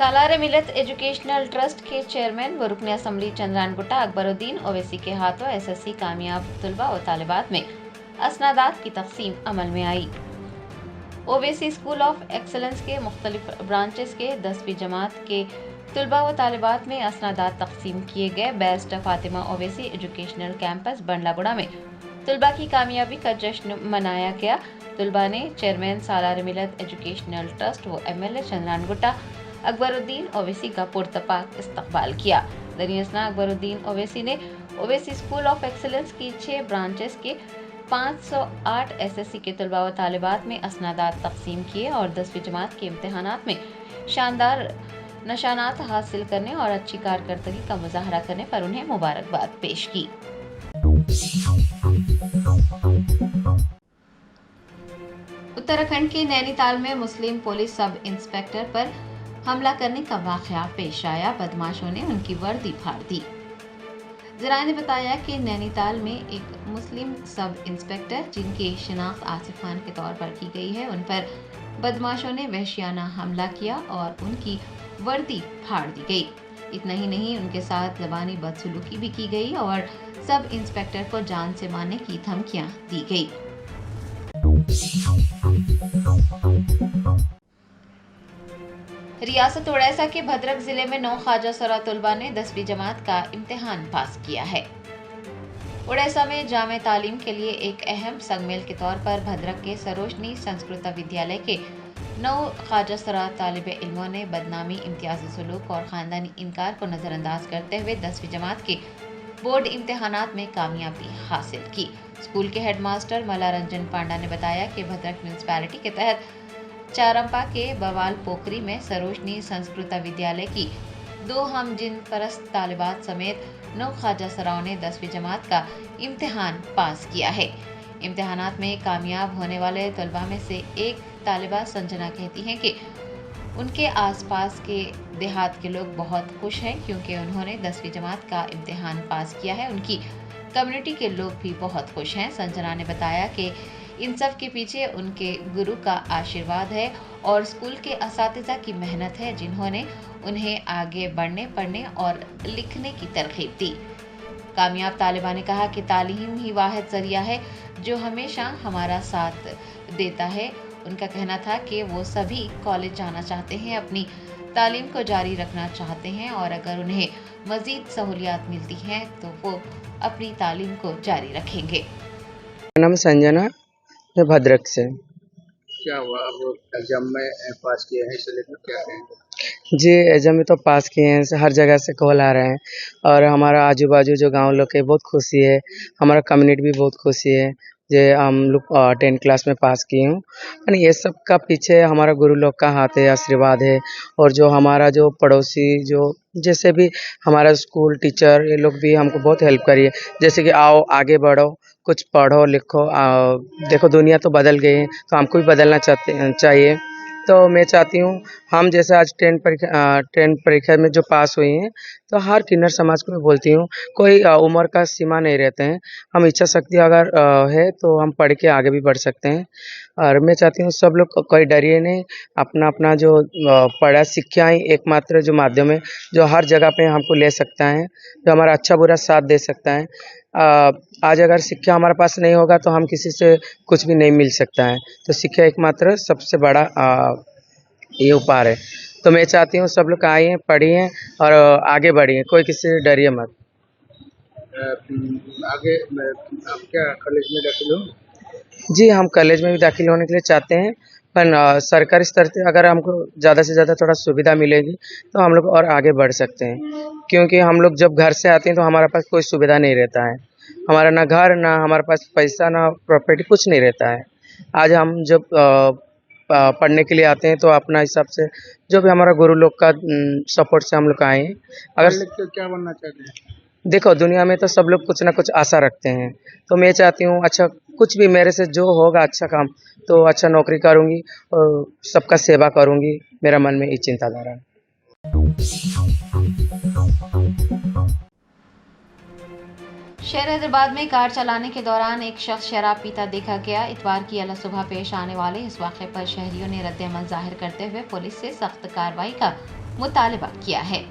सालार मिलत educational trust के chairman व रुकन असम्बली चंद्रान गुट्टा अकबरुद्दीन ओवैसी के हाथों एसएससी कामयाब तलबा व तालिबात में असनादात की तकसीम अमल में आई। ओवैसी स्कूल ऑफ एक्सलेंस के मुख्तलिफ ब्रांचेस के 10वीं जमात के तलबा व तालिबात में असनादात तकसीम किए गए। Best Fatima Owaisi educational campus Bandlaguda में तलबा की कामयाबी का जश्न मनाया गया। तलबा ने चेयरमैन सालार मिलत एजुकेशनल ट्रस्ट व MLA चंद्रान गुट्टा अकबरुद्दीन ओवैसी का पुरतपाक इस्तकबाल किया। दरियासना अकबरुद्दीन ओवैसी ने ओवैसी स्कूल ऑफ एक्सलेंस की 6 ब्रांचेस के 508 SSC के तलबा व तालिबात में असनादात तकसीम किए और 10वीं जमात के इम्तहानात में शानदार निशानात हासिल करने और अच्छी कारकर्दगी का मुजाहरा करने पर उन्हें मुबारकबाद पेश की। उत्तराखंड के नैनीताल में मुस्लिम पुलिस सब इंस्पेक्टर पर हमला करने का वाकया पेश आया। बदमाशों ने उनकी वर्दी फाड़ दी। जराये ने बताया कि नैनीताल में एक मुस्लिम सब इंस्पेक्टर जिनकी शिनाख्त आसिफ खान के तौर पर की गई है, उन पर बदमाशों ने वहशियाना हमला किया और उनकी वर्दी फाड़ दी गई। इतना ही नहीं, उनके साथ ज़बानी बदसलूकी भी की गई और सब इंस्पेक्टर को जान से मारने की धमकियां दी गई। रियासत उड़ीसा के भद्रक जिले में 9 ख्वाजा सरा तलबा ने 10वीं जमात का इम्तिहान पास किया है। उड़ीसा में जामे तालीम के लिए एक अहम संगमेल के तौर पर भद्रक के सरोजनी संस्कृत विद्यालय के 9 ख्वाजा सरा तालिब इल्मों ने बदनामी, इम्तियाजी सलूक और खानदानी इनकार को नज़रअंदाज करते हुए 10वीं जमात के बोर्ड इम्तिहानात में कामयाबी हासिल की। स्कूल के हेडमास्टर मलारंजन पांडा ने बताया कि भद्रक म्यूनसिपैलिटी के तहत चारंपा के बवाल पोखरी में सरोजनी संस्कृत विद्यालय की 2 हमजिन परस्त तालिबात समेत 9 ख्वाजा सराओं ने 10वीं जमात का इम्तिहान पास किया है। इम्तिहानात में कामयाब होने वाले तलबा में से एक तालिबा संजना कहती हैं कि उनके आसपास के देहात के लोग बहुत खुश हैं क्योंकि उन्होंने 10वीं जमात का इम्तिहान पास किया है। उनकी कम्युनिटी के लोग भी बहुत खुश हैं। संजना ने बताया कि इन सब के पीछे उनके गुरु का आशीर्वाद है और स्कूल के असातिज़ा की मेहनत है जिन्होंने उन्हें आगे बढ़ने, पढ़ने और लिखने की तरगीब दी। कामयाब तालिबा ने कहा कि तालीम ही वाहिद ज़रिया है जो हमेशा हमारा साथ देता है। उनका कहना था कि वो सभी कॉलेज जाना चाहते हैं, अपनी तालीम को जारी रखना चाहते हैं और अगर उन्हें मज़ीद सहूलियात मिलती हैं तो वो अपनी तालीम को जारी रखेंगे। मेरा नाम संजना, मैं भद्रक से। क्या हुआ, अब एग्जाम में पास किए हैं, इसे लेकर क्या कहेंगे? जी, एग्जाम में तो पास किए हैं, हर जगह से कॉल आ रहे हैं और हमारा आजू बाजू जो गांव लोग है बहुत खुशी है, हमारा कम्युनिटी भी बहुत खुशी है जे हम लोग 10 क्लास में पास किए हूँ। यानी ये सब का पीछे हमारा गुरु लोग का हाथ है, आशीर्वाद है और जो हमारा जो पड़ोसी जो जैसे भी हमारा स्कूल टीचर ये लोग भी हमको बहुत हेल्प करिए, जैसे कि आओ आगे बढ़ो, कुछ पढ़ो लिखो, देखो दुनिया तो बदल गई है तो हमको भी बदलना चाहिए। तो मैं चाहती हूँ हम जैसे आज 10 परीक्षा में जो पास हुई हैं तो हर किन्नर समाज को मैं बोलती हूँ कोई उम्र का सीमा नहीं रहते हैं। हम इच्छा शक्ति अगर है तो हम पढ़ के आगे भी बढ़ सकते हैं और मैं चाहती हूँ सब लोग कोई डरिए नहीं, अपना अपना जो पढ़ा शिक्षा ही एकमात्र जो माध्यम है जो हर जगह पे हमको ले सकता है, जो हमारा अच्छा बुरा साथ दे सकता है। आज अगर शिक्षा हमारे पास नहीं होगा तो हम किसी से कुछ भी नहीं मिल सकता है, तो शिक्षा एकमात्र सबसे बड़ा ये उपहार है। तो मैं चाहती हूँ सब लोग आइए, पढ़िए और आगे बढ़िए, कोई किसी से डरिए मत। आगे आप क्या कॉलेज में दाखिल हो? जी, हम कॉलेज में भी दाखिल होने के लिए चाहते हैं पर सरकारी स्तर से अगर हमको ज़्यादा से ज़्यादा थोड़ा सुविधा मिलेगी तो हम लोग और आगे बढ़ सकते हैं, क्योंकि हम लोग जब घर से आते हैं तो हमारे पास कोई सुविधा नहीं रहता है, हमारा ना घर, ना हमारे पास पैसा, ना प्रॉपर्टी, कुछ नहीं रहता है। आज हम जब पढ़ने के लिए आते हैं तो अपना हिसाब से जो भी हमारा गुरु लोग का सपोर्ट से हम लोग आए हैं। अगर क्या बनना चाहते हैं? देखो दुनिया में तो सब लोग कुछ ना कुछ आशा रखते हैं, तो मैं चाहती हूँ अच्छा कुछ भी मेरे से जो होगा अच्छा काम, तो अच्छा नौकरी करूँगी और सबका सेवा करूँगी, मेरा मन में ये चिंताधारा है। शहर हैदराबाद में कार चलाने के दौरान एक शख्स शराब पीता देखा गया। इतवार की अला सुबह पेश आने वाले इस वाक़े पर शहरियों ने रद्द-ए-अमल जाहिर करते हुए पुलिस से सख्त कार्रवाई का मुतालबा किया है।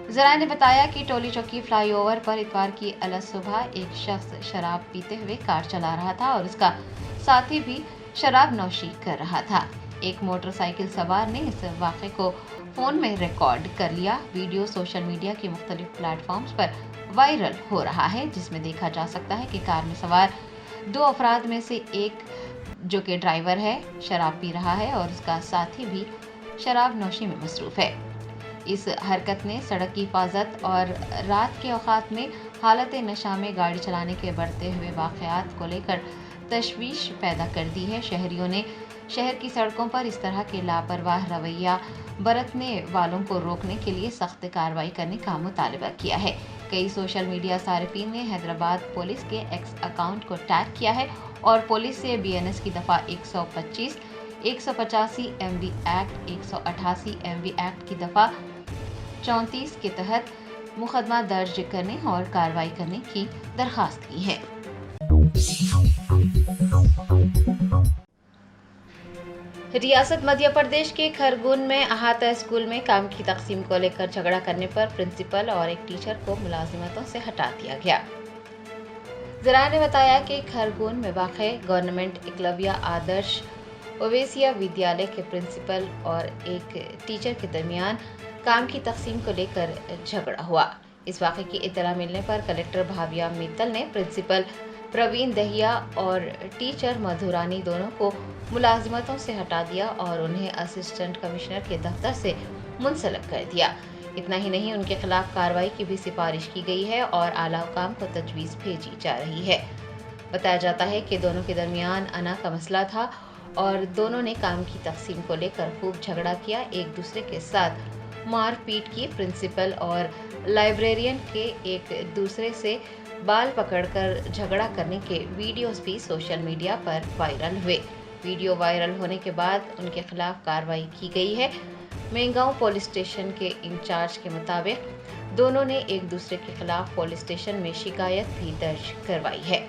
ज़राए ने बताया कि टोली चौकी फ्लाई ओवर पर इतवार की अलग सुबह एक शख्स शराब पीते हुए कार चला रहा था और उसका साथी भी शराब नौशी कर रहा था। एक मोटरसाइकिल सवार ने इस वाक़े को फ़ोन में रिकॉर्ड कर लिया। वीडियो सोशल मीडिया के मुख्तलिफ प्लेटफॉर्म्स पर वायरल हो रहा है, जिसमें देखा जा सकता है कि कार में सवार 2 अफराद में से एक, जो कि ड्राइवर है, शराब पी रहा है और उसका साथी भी शराब नौशी में मसरूफ़ है। इस हरकत ने सड़क की हिफाजत और रात के औकात में हालत नशा में गाड़ी चलाने के बढ़ते हुए वाक़यात को लेकर तशवीश पैदा कर दी है। शहरियों ने शहर की सड़कों पर इस तरह के लापरवाह रवैया बरतने वालों को रोकने के लिए सख्त कार्रवाई करने का मुतालबा किया है। कई सोशल मीडिया सारिफीन ने हैदराबाद पुलिस के एक्स अकाउंट को टैग किया है और पुलिस से BNS की दफ़ा 125, 185 MV एक्ट, 188 MV एक्ट की दफ़ा 34 के तहत मुकदमा दर्ज करने और कार्रवाई करने की दरख्वास्त की है। रियासत मध्य प्रदेश के खरगोन में अहाता स्कूल में काम की तकसीम को लेकर झगड़ा करने पर प्रिंसिपल और एक टीचर को मुलाजिमतों से हटा दिया गया। ज़राए ने बताया कि खरगोन में वाक़े गवर्नमेंट एकलव्य आदर्श ओवैसिया विद्यालय के प्रिंसिपल और एक टीचर के दरमियान काम की तकसीम को लेकर झगड़ा हुआ। इस वाक़े की इत्तला मिलने पर कलेक्टर भाविया मित्तल ने प्रिंसिपल प्रवीण दहिया और टीचर मधुरानी दोनों को मुलाजिमतों से हटा दिया और उन्हें असिस्टेंट कमिश्नर के दफ्तर से मुंसलिक कर दिया। इतना ही नहीं, उनके खिलाफ कार्रवाई की भी सिफारिश की गई है और आला हुकाम को तजवीज़ भेजी जा रही है। बताया जाता है कि दोनों के दरमियान अना का मसला था और दोनों ने काम की तकसीम को लेकर खूब झगड़ा किया, एक दूसरे के साथ मारपीट की। प्रिंसिपल और लाइब्रेरियन के एक दूसरे से बाल पकड़कर झगड़ा करने के वीडियोस भी सोशल मीडिया पर वायरल हुए। वीडियो वायरल होने के बाद उनके खिलाफ कार्रवाई की गई है। मेंगांव पुलिस स्टेशन के इंचार्ज के मुताबिक दोनों ने एक दूसरे के खिलाफ पुलिस स्टेशन में शिकायत भी दर्ज करवाई है।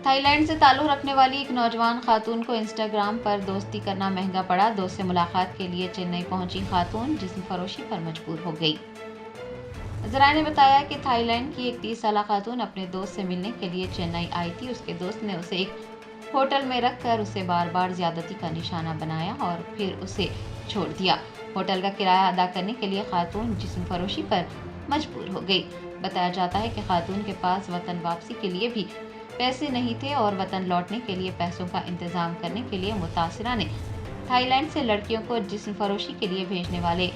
थाईलैंड से ताल्लुक़ रखने वाली एक नौजवान खातून को इंस्टाग्राम पर दोस्ती करना महंगा पड़ा। दोस्त से मुलाकात के लिए चेन्नई पहुंची खातून जिस्म फरोशी पर मजबूर हो गई। ज़राए ने बताया कि थाईलैंड की एक 30 साला खातून अपने दोस्त से मिलने के लिए चेन्नई आई थी। उसके दोस्त ने उसे एक होटल में रखकर उसे बार बार ज्यादती का निशाना बनाया और फिर उसे छोड़ दिया। होटल का किराया अदा करने के लिए खातून जिस्म फरोशी पर मजबूर हो गई। बताया जाता है कि खातून के पास वतन वापसी के लिए भी पैसे नहीं थे और वतन लौटने के लिए पैसों का इंतजाम करने के लिए मुतासिरा ने थाईलैंड से लड़कियों को जिस्म फरोशी के लिए भेजने वाले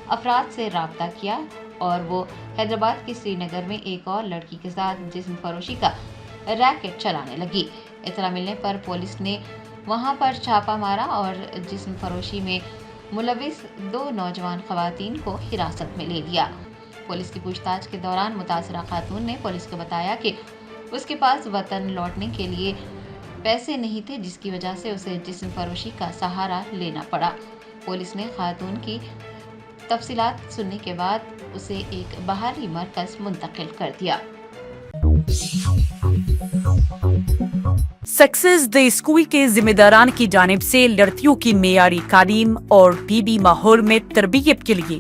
अफराद से राब्ता किया और वो हैदराबाद के श्रीनगर में एक और लड़की के साथ जिस्म फरोशी का रैकेट चलाने लगी। इत्तला मिलने पर पुलिस ने वहां पर छापा मारा और जिस्म फरोशी में मुलविस 2 नौजवान खवातीन को हिरासत में ले लिया। पुलिस की पूछताछ के दौरान मुतासरा खातून ने पुलिस को बताया कि उसके पास वतन लौटने के लिए पैसे नहीं थे, जिसकी वजह से उसे जिस्म फरोशी का सहारा लेना पड़ा। पुलिस ने खातून की तफसीलात सुनने के बाद उसे एक बाहरी मरकज मुंतकिल कर दिया। सक्सेस द स्कूल के जिम्मेदारान की जानिब से लड़कियों की मेयारी तालीम और बीबी माहौल में तरबियत के लिए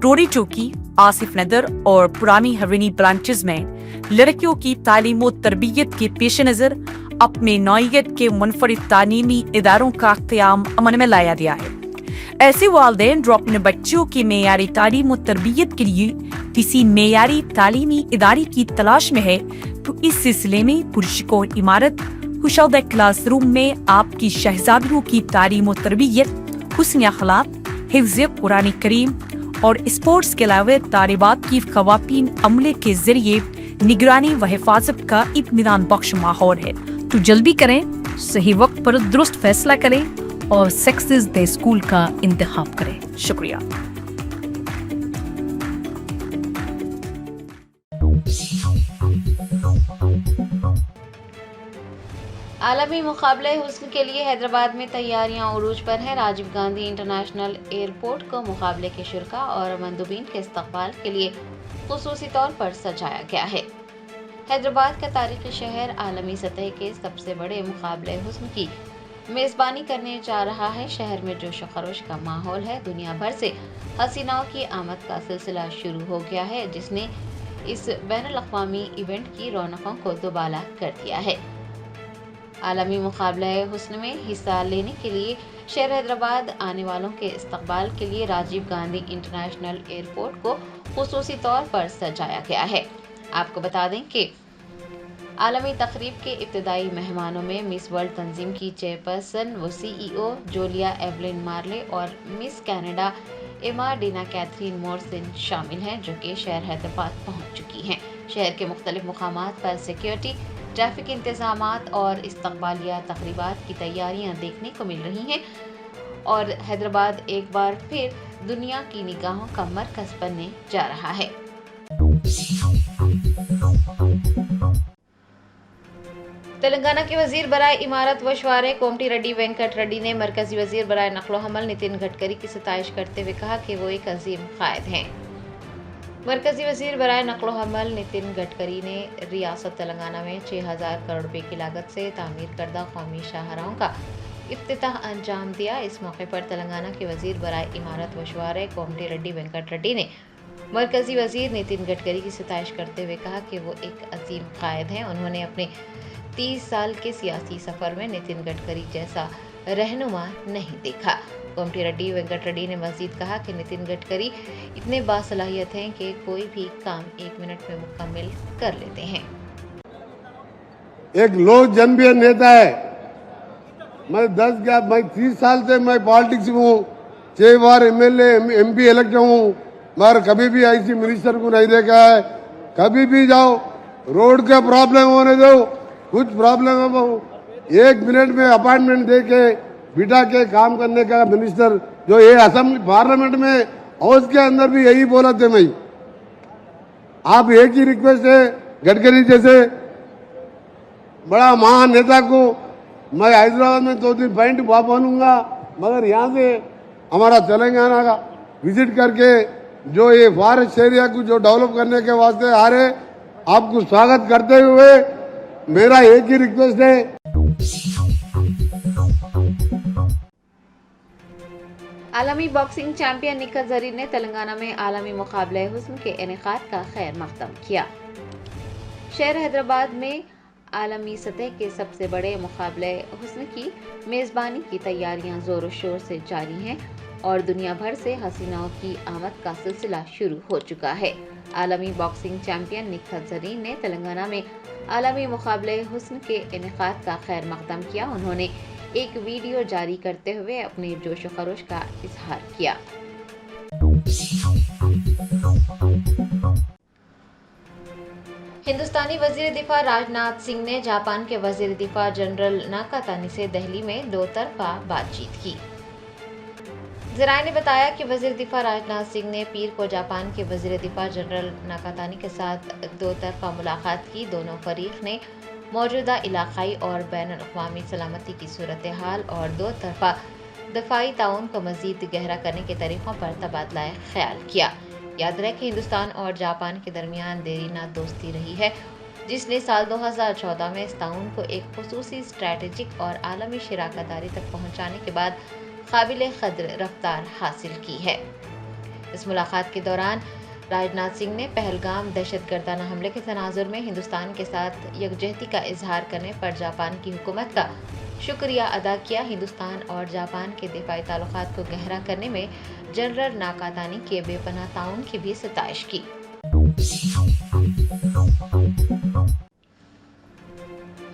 टोरी चौकी, आसिफ नगर और पुरानी हवेली ब्रांचेस में लड़कियों की तालीम और तरबियत के पेश नज़र अपने नौइयत के मुनफरिद तालीमी इदारों का क़याम अमल में लाया गया है। ऐसे वालिदैन जो अपने बच्चों की मेयारी तालीम और तरबियत के लिए किसी मेयारी तालीमी इदारे की तलाश में है तो इस सिलसिले में पुरस्कार इमारत खुशौदा क्लासरूम में आपकी शहजादियों की तालीम और तरबियत, हुस्न अखलाक, हिफ्ज़ कुरान करीम और स्पोर्ट्स के अलावा तालिबात की ख़वातीन अमले के जरिए निगरानी व हिफाजत का इत्मीनान बख्श माहौल है। तो जल्दी करें, सही वक्त पर दुरुस्त फैसला करें और सक्सेस द स्कूल का इंतखाब करें। शुक्रिया। आलमी मुकाबले हुस्न के लिए हैदराबाद में तैयारियां उरूज पर हैं। राजीव गांधी इंटरनेशनल एयरपोर्ट को मुकाबले के शुरका और मंदुबीन के इस्तकबाल के लिए खुसूसी तौर पर सजाया गया है। हैदराबाद का तारीखी शहर आलमी सतह के सबसे बड़े मुकाबले हुस्न की मेजबानी करने जा रहा है। शहर में जोश खरोश का माहौल है। दुनिया भर से हसीनाओं की आमद का सिलसिला शुरू हो गया है, जिसने इस बैनुल-अक़वामी इवेंट की रौनकों को दोबाला कर दिया है। आलमी मुकाबला हुस्न में हिस्सा लेने के लिए शहर हैदराबाद आने वालों के इस्तकबाल के लिए राजीव गांधी इंटरनेशनल एयरपोर्ट को खुसूसी तौर पर सजाया गया है। आपको बता दें कि आलमी तकरीब के इब्तदाई मेहमानों में मिस वर्ल्ड तंजीम की चेयरपर्सन व CEO जोलिया एवलिन मार्ले और मिस कनाडा एमा डीना कैथरीन मोरसिन शामिल हैं, जो कि शहर हैदराबाद पहुंच चुकी हैं। शहर के मुख्तलिफ मुकामात पर सिक्योरिटी, ट्रैफिक इंतजामात और इस्तकबालिया तकरीबात की तैयारियां देखने को मिल रही हैं और हैदराबाद एक बार फिर दुनिया की निगाहों का मरकज बनने जा रहा है। तेलंगाना के वजीर बराए इमारत व शवारे कोमटी रेड्डी वेंकट रेड्डी ने मरकजी वजीर बराए नक्लो हमल नितिन गडकरी की सताइश करते हुए कहा कि वो एक अजीम कायद हैं। मरकजी वजीर बराए नक्लो हमल नितिन गडकरी ने रियासत तेलंगाना में 6000 करोड़ रुपए की लागत से तामीर करदा कौमी शाहराहों का इफ्तिताह अंजाम दिया। इस मौके पर तेलंगाना के वजीर बराए इमारत व शवारे कोमटी रेड्डी वेंकट रेड्डी ने मरकजी वजीर नितिन गडकरी की सताइश करते हुए कहा कि वो एक अजीम कायद हैं। उन्होंने अपने 30 साल के सियासी सफर में नितिन गडकरी जैसा रहनुमा नहीं देखा। कोमटी रेड्डी वेंकट रेड्डी ने मजीद कहा कि नितिन गडकरी इतने बासलाहियत हैं कि कोई भी काम 1 मिनट में मुकम्मल कर लेते हैं। एक लोक जनप्रिय नेता है। मैं 30 साल से मैं पॉलिटिक्स में हूँ, 6 बार MLA MP इलेक्ट हूँ, मगर कभी भी ऐसी मिनिस्टर को नहीं देखा है। कभी भी जाओ, रोड का प्रॉब्लम होने दो, कुछ प्रॉब्लम हो, 1 मिनट में अपॉइंटमेंट दे के बिठा के काम करने का मिनिस्टर, जो ये असेंबली पार्लियामेंट में हाउस के अंदर भी यही बोला थे। मैं आप एक ही रिक्वेस्ट है, गडकरी जैसे बड़ा महान नेता को मैं हैदराबाद में 2-3 पॉइंट बनूंगा, मगर यहाँ से हमारा तेलंगाना का विजिट करके जो ये फॉरेस्ट एरिया को जो डेवलप करने के वास्ते आ रहे, आपको स्वागत करते हुए मेरा एक ही रिक्वेस्ट है। आलमी बॉक्सिंग चैंपियन निखत जरीन ने तेलंगाना में आलमी मुकाबले हुस्न के इनेकाद का खैर मकदम किया। शहर हैदराबाद में आलमी सतह के सबसे बड़े मुकाबले हुस्न की मेज़बानी की तैयारियां जोरों शोर से जारी हैं और दुनिया भर से हसीनाओं की आमद का सिलसिला शुरू हो चुका है। आलमी बॉक्सिंग चैंपियन निखत जरीन ने तेलंगाना में आलमी मुकाबले हुस्न के इनेकाद का खैर मकदम किया। उन्होंने एक वीडियो जारी करते हुए अपने जोश व खरोश का इजहार किया। हिंदुस्तानी वजीर दिफा राजनाथ सिंह ने जापान के वजीर दिफा जनरल नाकातानी से दिल्ली में 2 तरफा बातचीत की। ज़राए ने बताया कि वजीर दिफा राजनाथ सिंह ने पीर को जापान के वजीर दिफा जनरल नाकातानी के साथ 2 तरफा मुलाकात की। दोनों फरीक ने मौजूदा इलाकाई और बैनुल-अक़वामी सलामती की सूरत हाल और 2 तरफा दफाई ताउन को मज़ीद गहरा करने के तरीक़ों पर तबादला ख्याल किया। याद रहे कि हिंदुस्तान और जापान के दरमियान देरीना दोस्ती रही है, जिसने साल 2014 में इस ताउन को एक खुसूसी स्ट्रैटेजिक और आलमी शराकतदारी तक पहुँचाने के बाद काबिल क़द्र रफ्तार हासिल की है। इस मुलाकात के दौरान राजनाथ सिंह ने पहलगाम दहशतगर्दाना हमले के तनाजुर में हिंदुस्तान के साथ यकजहती का इजहार करने पर जापान की हुकूमत का शुक्रिया अदा किया। हिंदुस्तान और जापान के दिफाई ताल्लुकात को गहरा करने में जनरल नाकातानी के बेपनाह ताउन की भी सताइश की।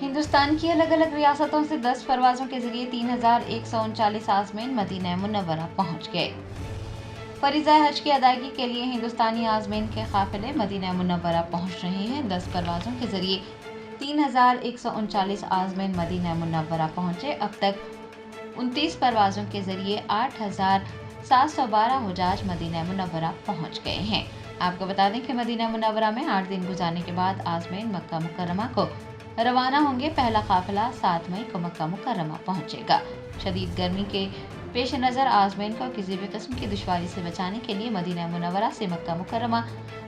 हिंदुस्तान की अलग अलग रियासतों से 10 परवाज़ों के जरिए 3139 आज़मीन मदीना मुनव्वरा पहुँच गए। फरीज़ा हज की अदायगी के लिए हिंदुस्तानी आज़मीन के काफ़िले मदीना मुनव्वरा पहुँच रहे हैं। 10 परवाज़ों के जरिए 3139 आज़मीन मदीना मुनव्वरा पहुँचे। अब तक 29 परवाज़ों के जरिए 8712 हुजाज मदीना मुनव्वरा पहुँच गए हैं। आपको बता दें कि मदीना मुनव्वरा में 8 दिन गुजारने के बाद आज़मीन मक्का मुकर्रमा को रवाना होंगे। पहला काफ़िला 7 मई को मक्का मुकर्रमा पहुँचेगा। शदीद गर्मी के पेश नज़र आज़मीन को किसी भी किस्म की दुश्वारी से बचाने के लिए मदीना मुनव्वरा से मक्का मुकर्रमा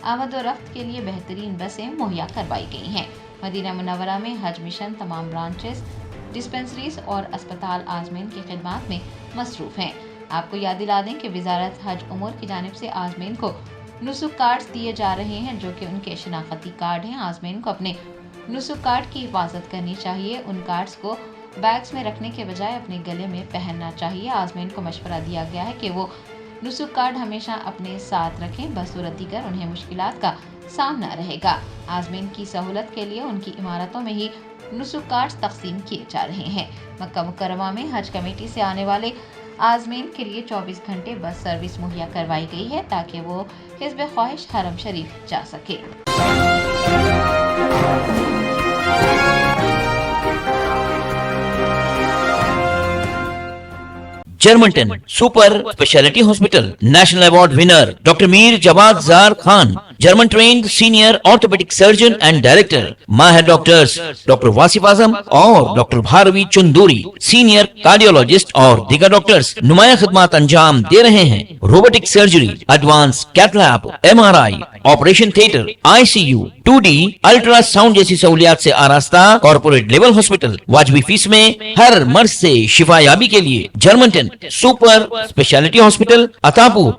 आमद व रफ्त के लिए बेहतरीन बसें मुहैया करवाई गई हैं। मदीना मुनव्वरा में हज मिशन तमाम ब्रांचेस डिस्पेंसरीज और अस्पताल आजमीन की खिदमत में मसरूफ हैं। आपको याद दिला दें कि वजारत हज उमूर की जानिब से आजमीन को नुसुक कार्ड दिए जा रहे हैं, जो कि उनके शनाख्ती कार्ड हैं। आजमीन को अपने नुसुक कार्ड की हिफाजत करनी चाहिए। उन कार्ड्स को बैग्स में रखने के बजाय अपने गले में पहनना चाहिए। आजमीन को मशवरा दिया गया है कि वो नुसुक कार्ड हमेशा अपने साथ रखें, बसूरत दीगर उन्हें मुश्किलात का सामना रहेगा। आजमीन की सहूलत के लिए उनकी इमारतों में ही नुसुक कार्ड तकसीम किए जा रहे हैं। मक्का मुकर्रमा में हज कमेटी से आने वाले आजमीन के लिए 24 घंटे बस सर्विस मुहैया करवाई गई है ताकि वो हिस्ब ख्वाहिश हरम शरीफ जा सके। Germanton super speciality hospital national award winner doctor Mir Jawad Zar Khan, German trained senior orthopaedic surgeon and director, माहिर डॉक्टर्स डॉक्टर वासिफ आजम और doctor Bharvi Chanduri, senior cardiologist और दीगर डॉक्टर्स नुमाया खिदमत अंजाम दे रहे हैं। Robotic surgery, advance cath lab, MRI, operation theatre, ICU, 2D ultrasound जैसी सहूलियात से आरास्ता कॉर्पोरेट लेवल हॉस्पिटल। वाजबी फीस में हर मर्ज से शिफायाबी के लिए Germanton super speciality hospital, Attapur,